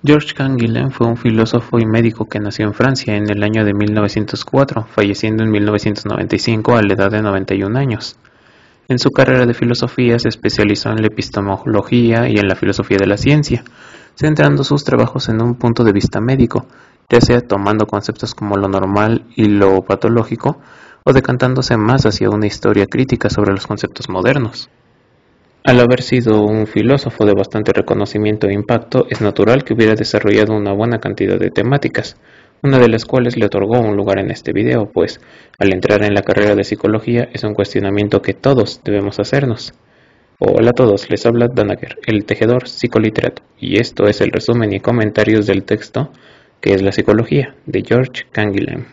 Georges Canguilhem fue un filósofo y médico que nació en Francia en el año de 1904, falleciendo en 1995 a la edad de 91 años. En su carrera de filosofía se especializó en la epistemología y en la filosofía de la ciencia, centrando sus trabajos en un punto de vista médico, ya sea tomando conceptos como lo normal y lo patológico, o decantándose más hacia una historia crítica sobre los conceptos modernos. Al haber sido un filósofo de bastante reconocimiento e impacto, es natural que hubiera desarrollado una buena cantidad de temáticas, una de las cuales le otorgó un lugar en este video, pues al entrar en la carrera de psicología es un cuestionamiento que todos debemos hacernos. Hola a todos, les habla Danager, el tejedor psicoliterato, y esto es el resumen y comentarios del texto que es la psicología, de Georges Canguilhem.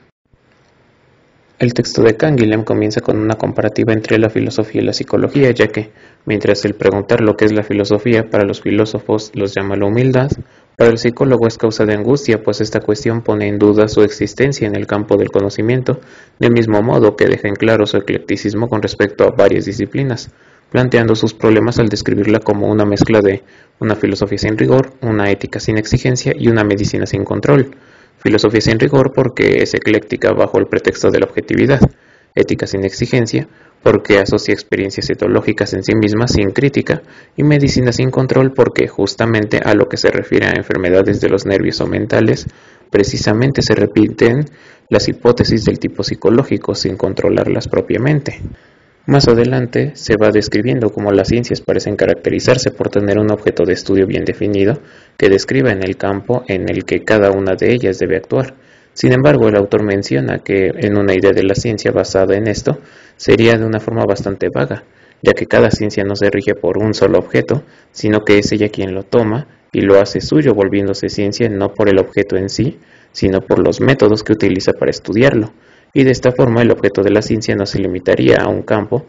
El texto de Canguilhem comienza con una comparativa entre la filosofía y la psicología, ya que, mientras el preguntar lo que es la filosofía para los filósofos los llama la humildad, para el psicólogo es causa de angustia, pues esta cuestión pone en duda su existencia en el campo del conocimiento, del mismo modo que deja en claro su eclecticismo con respecto a varias disciplinas, planteando sus problemas al describirla como una mezcla de una filosofía sin rigor, una ética sin exigencia y una medicina sin control. Filosofía sin rigor porque es ecléctica bajo el pretexto de la objetividad, ética sin exigencia porque asocia experiencias etológicas en sí mismas sin crítica, y medicina sin control porque justamente a lo que se refiere a enfermedades de los nervios o mentales, precisamente se repiten las hipótesis del tipo psicológico sin controlarlas propiamente. Más adelante se va describiendo cómo las ciencias parecen caracterizarse por tener un objeto de estudio bien definido que describa en el campo en el que cada una de ellas debe actuar. Sin embargo, el autor menciona que en una idea de la ciencia basada en esto sería de una forma bastante vaga, ya que cada ciencia no se rige por un solo objeto, sino que es ella quien lo toma y lo hace suyo, volviéndose ciencia no por el objeto en sí, sino por los métodos que utiliza para estudiarlo. Y de esta forma el objeto de la ciencia no se limitaría a un campo,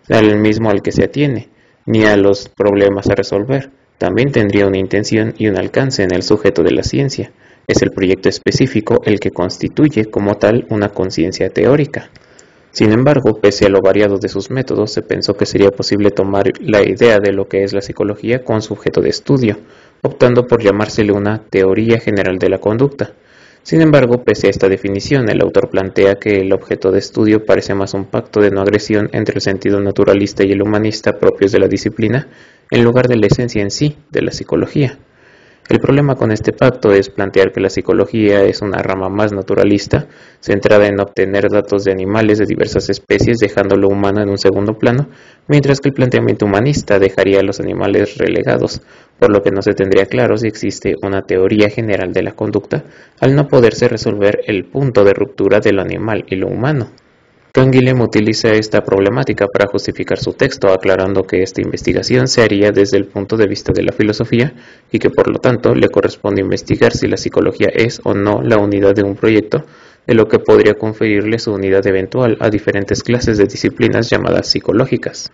al mismo al que se atiene, ni a los problemas a resolver. También tendría una intención y un alcance en el sujeto de la ciencia. Es el proyecto específico el que constituye como tal una conciencia teórica. Sin embargo, pese a lo variado de sus métodos, se pensó que sería posible tomar la idea de lo que es la psicología con su objeto de estudio, optando por llamársele una teoría general de la conducta. Sin embargo, pese a esta definición, el autor plantea que el objeto de estudio parece más un pacto de no agresión entre el sentido naturalista y el humanista propios de la disciplina, en lugar de la esencia en sí de la psicología. El problema con este pacto es plantear que la psicología es una rama más naturalista, centrada en obtener datos de animales de diversas especies, dejando lo humano en un segundo plano, mientras que el planteamiento humanista dejaría a los animales relegados, por lo que no se tendría claro si existe una teoría general de la conducta, al no poderse resolver el punto de ruptura de lo animal y lo humano. Canguilhem utiliza esta problemática para justificar su texto, aclarando que esta investigación se haría desde el punto de vista de la filosofía y que por lo tanto le corresponde investigar si la psicología es o no la unidad de un proyecto, de lo que podría conferirle su unidad eventual a diferentes clases de disciplinas llamadas psicológicas.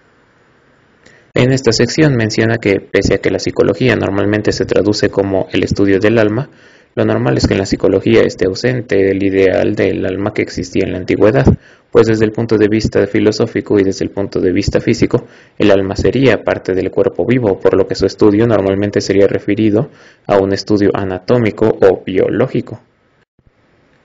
En esta sección menciona que, pese a que la psicología normalmente se traduce como el estudio del alma, lo normal es que en la psicología esté ausente el ideal del alma que existía en la antigüedad, pues desde el punto de vista filosófico y desde el punto de vista físico, el alma sería parte del cuerpo vivo, por lo que su estudio normalmente sería referido a un estudio anatómico o biológico.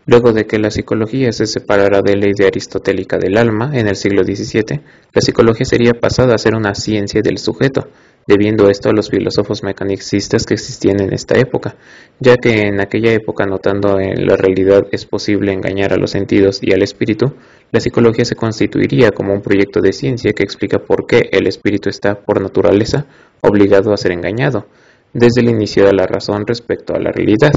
Luego de que la psicología se separara de la idea aristotélica del alma en el siglo XVII, la psicología sería pasada a ser una ciencia del sujeto, debiendo esto a los filósofos mecanicistas que existían en esta época, ya que en aquella época, notando en la realidad es posible engañar a los sentidos y al espíritu, la psicología se constituiría como un proyecto de ciencia que explica por qué el espíritu está, por naturaleza, obligado a ser engañado, desde el inicio de la razón respecto a la realidad.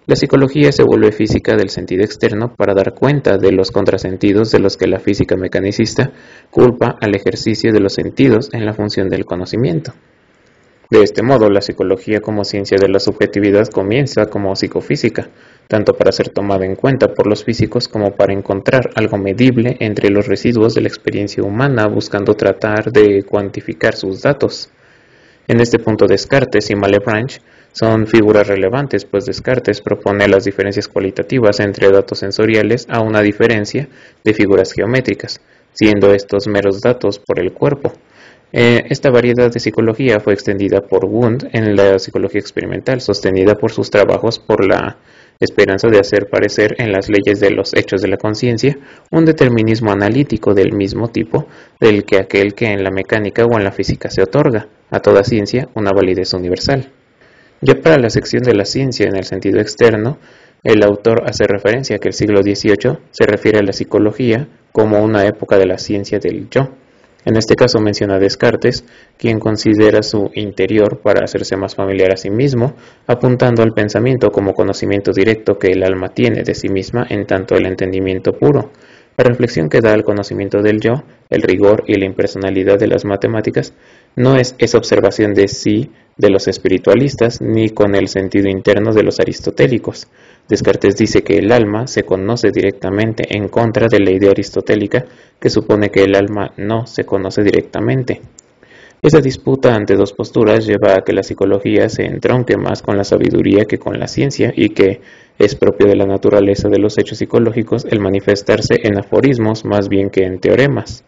La psicología se vuelve física del sentido externo para dar cuenta de los contrasentidos de los que la física mecanicista culpa al ejercicio de los sentidos en la función del conocimiento. De este modo, la psicología como ciencia de la subjetividad comienza como psicofísica, tanto para ser tomada en cuenta por los físicos como para encontrar algo medible entre los residuos de la experiencia humana, buscando tratar de cuantificar sus datos. En este punto, Descartes y Malebranche son figuras relevantes, pues Descartes propone las diferencias cualitativas entre datos sensoriales a una diferencia de figuras geométricas, siendo estos meros datos por el cuerpo. Esta variedad de psicología fue extendida por Wundt en la psicología experimental, sostenida por sus trabajos por la esperanza de hacer parecer en las leyes de los hechos de la conciencia un determinismo analítico del mismo tipo del que aquel que en la mecánica o en la física se otorga a toda ciencia una validez universal. Ya para la sección de la ciencia en el sentido externo, el autor hace referencia a que el siglo XVIII se refiere a la psicología como una época de la ciencia del yo. En este caso menciona a Descartes, quien considera su interior para hacerse más familiar a sí mismo, apuntando al pensamiento como conocimiento directo que el alma tiene de sí misma en tanto el entendimiento puro. La reflexión que da al conocimiento del yo, el rigor y la impersonalidad de las matemáticas, no es esa observación de sí de los espiritualistas ni con el sentido interno de los aristotélicos. Descartes dice que el alma se conoce directamente en contra de la idea aristotélica que supone que el alma no se conoce directamente. Esa disputa ante dos posturas lleva a que la psicología se entronque más con la sabiduría que con la ciencia y que es propio de la naturaleza de los hechos psicológicos el manifestarse en aforismos más bien que en teoremas.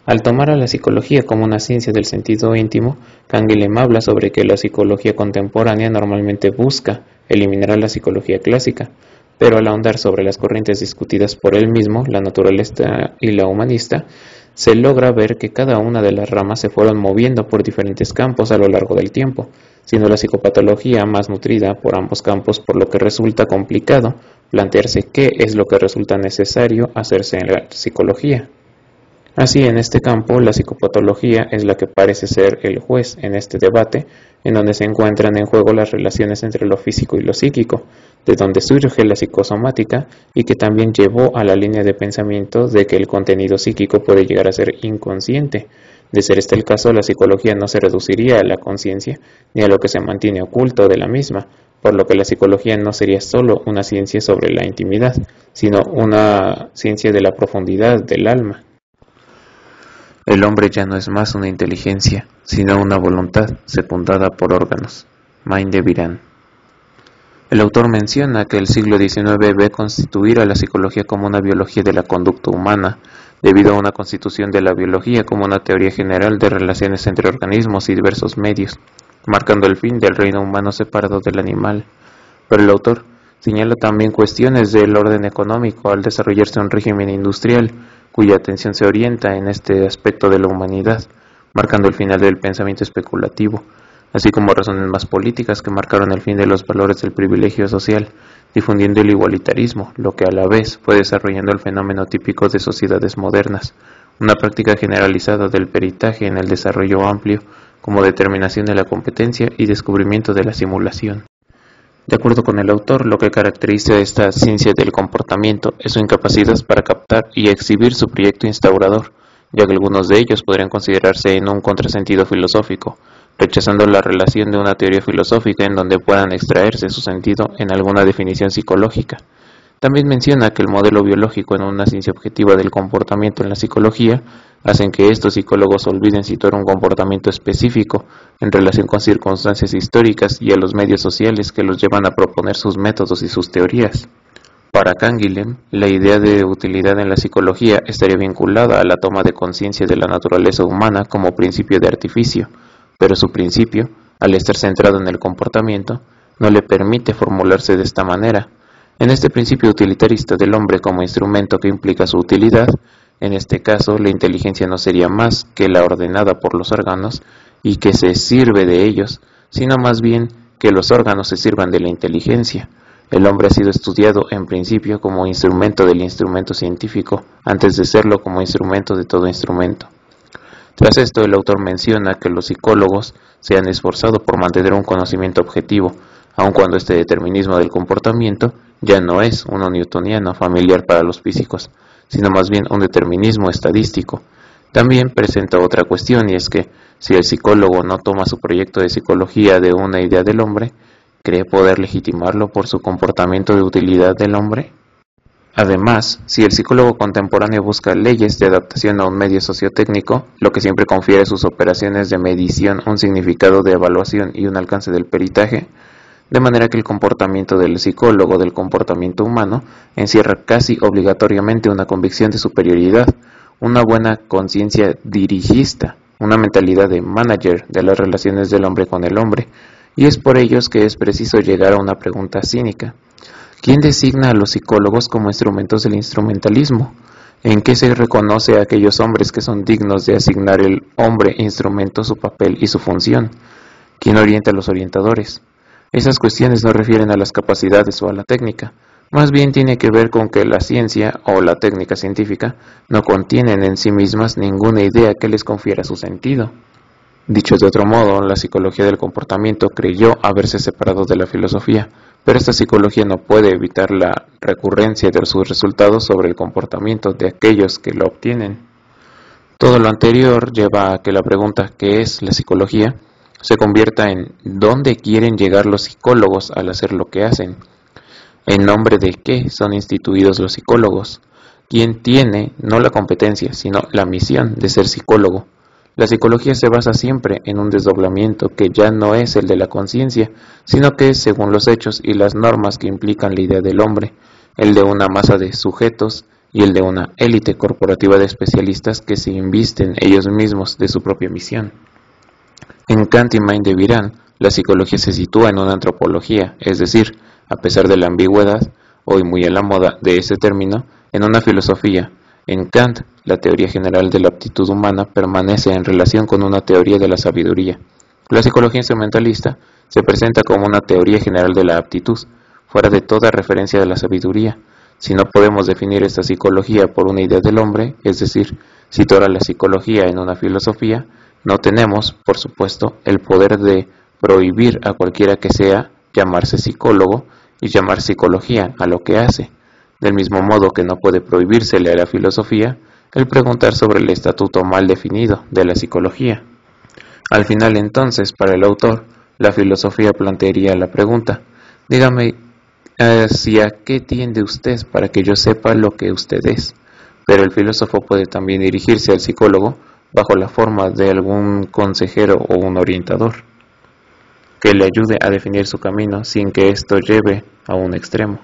Al tomar a la psicología como una ciencia del sentido íntimo, Canguilhem habla sobre que la psicología contemporánea normalmente busca eliminar a la psicología clásica, pero al ahondar sobre las corrientes discutidas por él mismo, la naturalista y la humanista, se logra ver que cada una de las ramas se fueron moviendo por diferentes campos a lo largo del tiempo, siendo la psicopatología más nutrida por ambos campos, por lo que resulta complicado plantearse qué es lo que resulta necesario hacerse en la psicología. Así, en este campo, la psicopatología es la que parece ser el juez en este debate, en donde se encuentran en juego las relaciones entre lo físico y lo psíquico, de donde surge la psicosomática y que también llevó a la línea de pensamiento de que el contenido psíquico puede llegar a ser inconsciente. De ser este el caso, la psicología no se reduciría a la conciencia ni a lo que se mantiene oculto de la misma, por lo que la psicología no sería solo una ciencia sobre la intimidad, sino una ciencia de la profundidad del alma. El hombre ya no es más una inteligencia, sino una voluntad secundada por órganos. Maine de Biran. El autor menciona que el siglo XIX ve constituir a la psicología como una biología de la conducta humana, debido a una constitución de la biología como una teoría general de relaciones entre organismos y diversos medios, marcando el fin del reino humano separado del animal. Pero el autor señala también cuestiones del orden económico al desarrollarse un régimen industrial, cuya atención se orienta en este aspecto de la humanidad, marcando el final del pensamiento especulativo, así como razones más políticas que marcaron el fin de los valores del privilegio social, difundiendo el igualitarismo, lo que a la vez fue desarrollando el fenómeno típico de sociedades modernas, una práctica generalizada del peritaje en el desarrollo amplio como determinación de la competencia y descubrimiento de la simulación. De acuerdo con el autor, lo que caracteriza a esta ciencia del comportamiento es su incapacidad para captar y exhibir su proyecto instaurador, ya que algunos de ellos podrían considerarse en un contrasentido filosófico, rechazando la relación de una teoría filosófica en donde puedan extraerse su sentido en alguna definición psicológica. También menciona que el modelo biológico en una ciencia objetiva del comportamiento en la psicología hacen que estos psicólogos olviden situar un comportamiento específico en relación con circunstancias históricas y a los medios sociales que los llevan a proponer sus métodos y sus teorías. Para Canguilhem, la idea de utilidad en la psicología estaría vinculada a la toma de conciencia de la naturaleza humana como principio de artificio, pero su principio, al estar centrado en el comportamiento, no le permite formularse de esta manera. En este principio utilitarista del hombre como instrumento que implica su utilidad, en este caso la inteligencia no sería más que la ordenada por los órganos y que se sirve de ellos, sino más bien que los órganos se sirvan de la inteligencia. El hombre ha sido estudiado en principio como instrumento del instrumento científico, antes de serlo como instrumento de todo instrumento. Tras esto, el autor menciona que los psicólogos se han esforzado por mantener un conocimiento objetivo, aun cuando este determinismo del comportamiento ya no es uno newtoniano familiar para los físicos, sino más bien un determinismo estadístico. También presenta otra cuestión, y es que si el psicólogo no toma su proyecto de psicología de una idea del hombre, ¿cree poder legitimarlo por su comportamiento de utilidad del hombre? Además, si el psicólogo contemporáneo busca leyes de adaptación a un medio sociotécnico, lo que siempre confiere a sus operaciones de medición un significado de evaluación y un alcance del peritaje, de manera que el comportamiento del psicólogo del comportamiento humano encierra casi obligatoriamente una convicción de superioridad, una buena conciencia dirigista, una mentalidad de manager de las relaciones del hombre con el hombre, y es por ellos que es preciso llegar a una pregunta cínica. ¿Quién designa a los psicólogos como instrumentos del instrumentalismo? ¿En qué se reconoce a aquellos hombres que son dignos de asignar el hombre instrumento, su papel y su función? ¿Quién orienta a los orientadores? Esas cuestiones no refieren a las capacidades o a la técnica, más bien tiene que ver con que la ciencia o la técnica científica no contienen en sí mismas ninguna idea que les confiera su sentido. Dicho de otro modo, la psicología del comportamiento creyó haberse separado de la filosofía, pero esta psicología no puede evitar la recurrencia de sus resultados sobre el comportamiento de aquellos que lo obtienen. Todo lo anterior lleva a que la pregunta ¿qué es la psicología? Se convierta en ¿dónde quieren llegar los psicólogos al hacer lo que hacen? ¿En nombre de qué son instituidos los psicólogos? ¿Quién tiene no la competencia, sino la misión de ser psicólogo? La psicología se basa siempre en un desdoblamiento que ya no es el de la conciencia, sino que es según los hechos y las normas que implican la idea del hombre, el de una masa de sujetos y el de una élite corporativa de especialistas que se invisten ellos mismos de su propia misión. En Kant y Mind de Virán, la psicología se sitúa en una antropología, es decir, a pesar de la ambigüedad, hoy muy a la moda de ese término, en una filosofía. En Kant, la teoría general de la aptitud humana permanece en relación con una teoría de la sabiduría. La psicología instrumentalista se presenta como una teoría general de la aptitud, fuera de toda referencia de la sabiduría. Si no podemos definir esta psicología por una idea del hombre, es decir, situar a la psicología en una filosofía, no tenemos, por supuesto, el poder de prohibir a cualquiera que sea llamarse psicólogo y llamar psicología a lo que hace, del mismo modo que no puede prohibírsele a la filosofía el preguntar sobre el estatuto mal definido de la psicología. Al final entonces, para el autor, la filosofía plantearía la pregunta, dígame, ¿hacia qué tiende usted para que yo sepa lo que usted es? Pero el filósofo puede también dirigirse al psicólogo bajo la forma de algún consejero o un orientador, que le ayude a definir su camino sin que esto lleve a un extremo.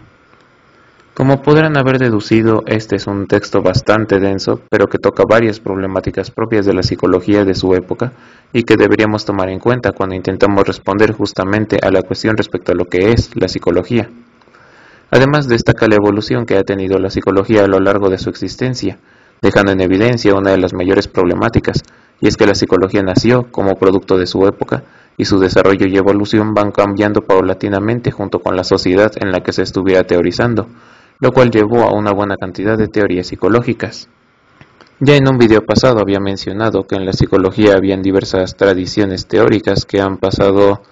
Como podrán haber deducido, este es un texto bastante denso, pero que toca varias problemáticas propias de la psicología de su época y que deberíamos tomar en cuenta cuando intentamos responder justamente a la cuestión respecto a lo que es la psicología. Además, destaca la evolución que ha tenido la psicología a lo largo de su existencia, dejando en evidencia una de las mayores problemáticas, y es que la psicología nació como producto de su época, y su desarrollo y evolución van cambiando paulatinamente junto con la sociedad en la que se estuviera teorizando, lo cual llevó a una buena cantidad de teorías psicológicas. Ya en un video pasado había mencionado que en la psicología habían diversas tradiciones teóricas que han pasado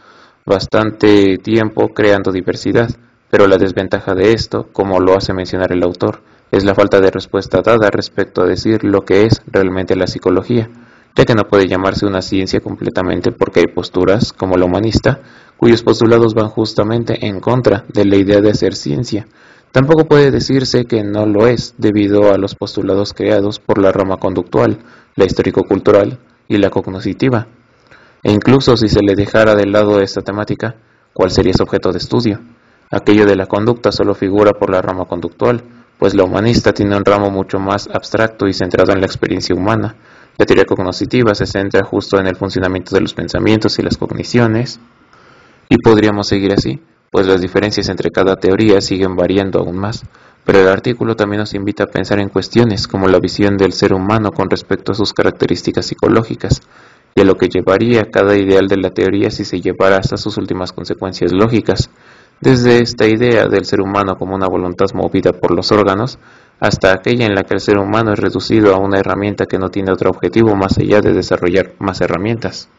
bastante tiempo creando diversidad, pero la desventaja de esto, como lo hace mencionar el autor, es la falta de respuesta dada respecto a decir lo que es realmente la psicología, ya que no puede llamarse una ciencia completamente porque hay posturas, como la humanista, cuyos postulados van justamente en contra de la idea de ser ciencia. Tampoco puede decirse que no lo es, debido a los postulados creados por la rama conductual, la histórico-cultural y la cognoscitiva. E incluso si se le dejara de lado esta temática, ¿cuál sería su objeto de estudio? Aquello de la conducta solo figura por la rama conductual, pues la humanista tiene un ramo mucho más abstracto y centrado en la experiencia humana. La teoría cognoscitiva se centra justo en el funcionamiento de los pensamientos y las cogniciones, y podríamos seguir así, pues las diferencias entre cada teoría siguen variando aún más, pero el artículo también nos invita a pensar en cuestiones como la visión del ser humano con respecto a sus características psicológicas, y a lo que llevaría cada ideal de la teoría si se llevara hasta sus últimas consecuencias lógicas, desde esta idea del ser humano como una voluntad movida por los órganos, hasta aquella en la que el ser humano es reducido a una herramienta que no tiene otro objetivo más allá de desarrollar más herramientas.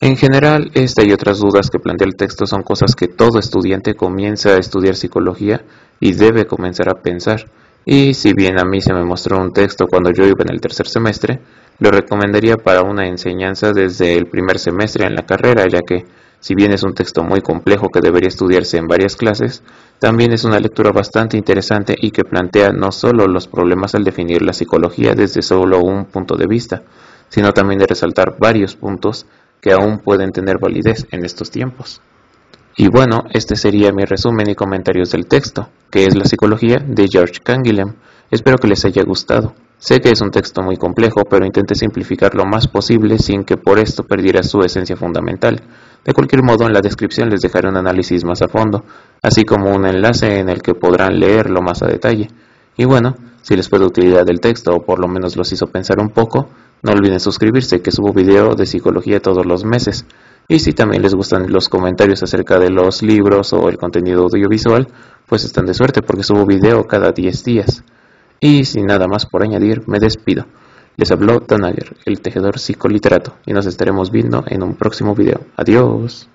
En general, esta y otras dudas que plantea el texto son cosas que todo estudiante comienza a estudiar psicología y debe comenzar a pensar, y si bien a mí se me mostró un texto cuando yo iba en el tercer semestre, lo recomendaría para una enseñanza desde el primer semestre en la carrera, ya que, si bien es un texto muy complejo que debería estudiarse en varias clases, también es una lectura bastante interesante y que plantea no solo los problemas al definir la psicología desde solo un punto de vista, sino también de resaltar varios puntos que aún pueden tener validez en estos tiempos. Y bueno, este sería mi resumen y comentarios del texto, que es La psicología de George Canguilhem. Espero que les haya gustado. Sé que es un texto muy complejo, pero intenté simplificar lo más posible sin que por esto perdiera su esencia fundamental. De cualquier modo, en la descripción les dejaré un análisis más a fondo, así como un enlace en el que podrán leerlo más a detalle. Y bueno, si les fue de utilidad el texto o por lo menos los hizo pensar un poco, no olviden suscribirse, que subo video de psicología todos los meses. Y si también les gustan los comentarios acerca de los libros o el contenido audiovisual, pues están de suerte porque subo video cada 10 días. Y sin nada más por añadir, me despido. Les habló Danager, el tejedor psicoliterato, y nos estaremos viendo en un próximo video. Adiós.